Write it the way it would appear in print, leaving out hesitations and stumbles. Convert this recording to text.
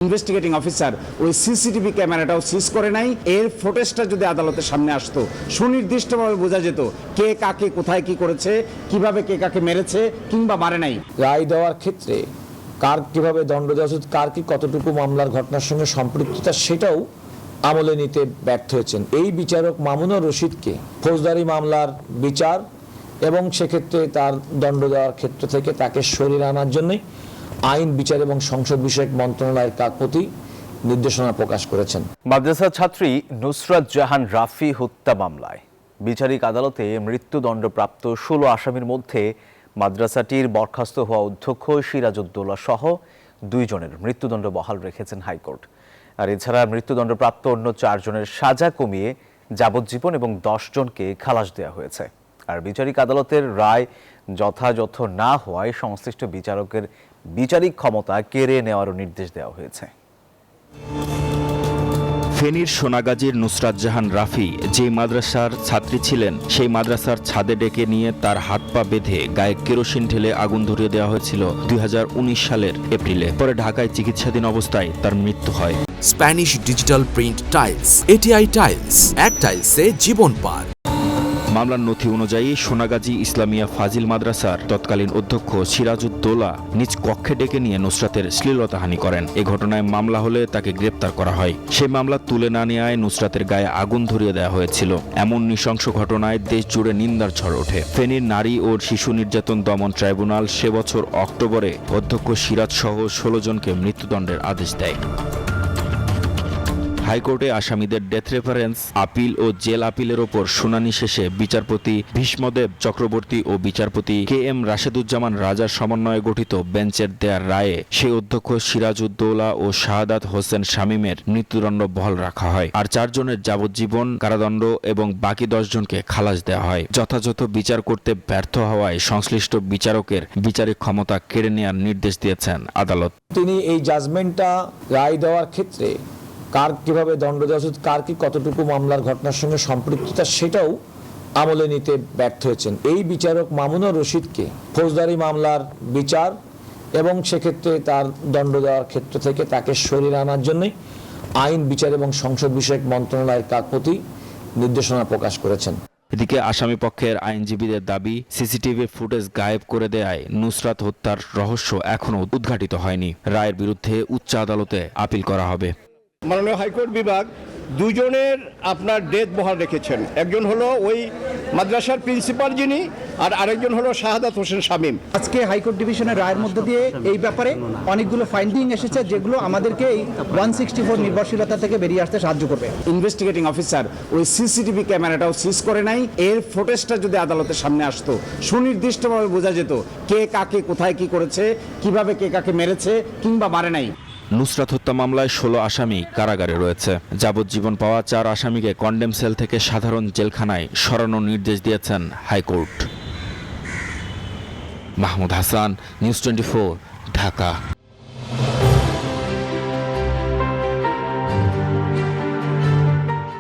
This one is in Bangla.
ইনভেস্টিগেটিং অফিসার ওই সিসিটিভি ক্যামেরাটাও সিজ করে নাই। এর ফুটেজটা যদি আদালতের সামনে আসতো, সুনির্দিষ্টভাবে বোঝা যেত কে কাকে কোথায় কি করেছে, কিভাবে কে কাকে মেরেছে কিংবা মারে নাই। রায় দেওয়ার ক্ষেত্রে কার কিভাবে দণ্ড দেওয়া উচিত, কার কি কতটুকু মামলার ঘটনার সঙ্গে সম্পৃক্ততা, সেটাও আমলে নিতে ব্যর্থ হয়েছেন। এই বিচারক মামুনুর রশিদকে ফৌজদারি মামলার বিচার এবং সেক্ষেত্রে তার দণ্ড দেওয়ার ক্ষেত্র থেকে তাকে সরিয়ে আনার জন্যই আইন, বিচার এবং সংসদ বিষয়ক মন্ত্রণালয়ের প্রতি নির্দেশনা প্রকাশ করেছেন। মাদ্রাসা ছাত্রী নুসরাত জাহান রাফি হত্যা মামলায় বিচারিক আদালতে মৃত্যুদণ্ডপ্রাপ্ত 16 আসামির মধ্যে মাদ্রাসাটির বরখাস্ত হওয়া অধ্যক্ষ সিরাজউদ্দৌলা সহ 2 জনের মৃত্যুদণ্ড বহাল রেখেছেন হাইকোর্ট। আর এছাড়া মৃত্যুদণ্ডপ্রাপ্ত অন্য 4 জনের সাজা কমিয়ে যাবজ্জীবন এবং 10 জনকে খালাস দেওয়া হয়েছে। আর বিচারিক আদালতের রায় যথাযথ না হওয়ায় সংশ্লিষ্ট বিচারকের বিচারিক ক্ষমতা কেড়ে নেওয়ারও নির্দেশ দেওয়া হয়েছে। ফেনীর সোনাগাজীর নুসরাত জাহান রাফি যে মাদ্রাসার ছাত্রী ছিলেন, সেই মাদ্রাসার ছাদে ডেকে নিয়ে তার হাত পা বেঁধে গায়ে কেরোসিন ঢেলে আগুন ধরিয়ে দেওয়া হয়েছিল 2019 সালের এপ্রিলে। পরে ঢাকায় চিকিৎসাধীন অবস্থায় তার মৃত্যু হয়। Spanish digital print tiles, ATI tiles, এক টাইলসে জীবন পার। মামলার নথি অনুযায়ী সোনাগাজী ইসলামিয়া ফাজিল মাদ্রাসার তৎকালীন অধ্যক্ষ সিরাজউদ্দৌলা নিজ কক্ষে ডেকে নিয়ে নুসরাতের শ্লীলতাহানি করেন। এ ঘটনায় মামলা হলে তাকে গ্রেপ্তার করা হয়। সেই মামলা তুলে না নেওয়ায় নুসরাতের গায়ে আগুন ধরিয়ে দেওয়া হয়েছিল। এমন নৃশংস ঘটনায় দেশ জুড়ে নিন্দার ঝড় ওঠে। ফেনীর নারী ও শিশু নির্যাতন দমন ট্রাইব্যুনাল সে বছর অক্টোবরে অধ্যক্ষ সিরাজ সহ 16 জনকে মৃত্যুদণ্ডের আদেশ দেয়। হাইকোর্টে আসামিদের ডেথ রেফারেন্স আপিল ও জেল আপিলের ওপর শুনানি শেষে বিচারপতি ভীষ্মদেব চক্রবর্তী ও বিচারপতি KM রাশেদুজ্জামান রাজার সমন্বয়ে গঠিত বেঞ্চের দেয়ার রায়ে সেই অধ্যক্ষ সিরাজউদ্দৌলা ও শাহাদাত হোসেন শামীমের মৃত্যুদণ্ড বহাল রাখা হয়। আর 4 জনের যাবজ্জীবন কারাদণ্ড এবং বাকি 10 জনকে খালাস দেওয়া হয়। যথাযথ বিচার করতে ব্যর্থ হওয়ায় সংশ্লিষ্ট বিচারকের বিচারিক ক্ষমতা কেড়ে নেওয়ার নির্দেশ দিয়েছেন আদালত। তিনি এই জাজমেন্টটা রায় দেওয়ার ক্ষেত্রে কার কিভাবে দণ্ড দেওয়া উচিত, কার কি কতটুকু মামলার ঘটনার সঙ্গে সম্পৃক্ততা, সেটাও আমলে নিতে ব্যর্থ হয়েছেন। এই বিচারক মামুনুর রশিদকে ফৌজদারি মামলার বিচার এবং সেক্ষেত্রে তার দণ্ড দেওয়ার ক্ষেত্র থেকে তাকে সরিয়ে আনার জন্যই আইন, বিচার এবং সংসদ বিষয়ক মন্ত্রণালয়ের প্রতি নির্দেশনা প্রকাশ করেছেন। এদিকে আসামি পক্ষের আইনজীবীদের দাবি, সিসিটিভি ফুটেজ গায়েব করে দেয়ায় নুসরাত হত্যার রহস্য এখনও উদ্ঘাটিত হয়নি। রায়ের বিরুদ্ধে উচ্চ আদালতে আপিল করা হবে। মাননীয় হাইকোর্ট বিভাগ 2 জনের আপনার ডেথ বহাল রেখেছেন। একজন হলো ওই মাদ্রাসার প্রিন্সিপাল যিনি, আর আরেকজন হলো শাহাদাত হোসেন শামীম। আজকে হাইকোর্ট ডিভিশনের রায়ের মধ্য দিয়ে এই ব্যাপারে অনেকগুলো ফাইন্ডিং এসেছে, যেগুলো আমাদেরকে এই 164 নির্ভরশীলতা থেকে বেরিয়ে আসতে সাহায্য করবে। ইনভেস্টিগেটিং অফিসার ওই সিসিটিভি ক্যামেরাটাও সিজ করে নাই। এর ফুটেজটা যদি আদালতের সামনে আসতো, সুনির্দিষ্টভাবে বোঝা যেত কে কাকে কোথায় কি করেছে, কিভাবে কে কাকে মেরেছে কিংবা মারে নাই। নুসরাত হত্যা মামলায় 16 আসামি কারাগারে রয়েছে। যাবজ্জীবন পাওয়া 4 আসামিকে কন্ডেম সেল থেকে সাধারণ জেলখানায় সরানোর নির্দেশ দিয়েছেন হাইকোর্ট। মাহমুদ হাসান, নিউজ 24, ঢাকা।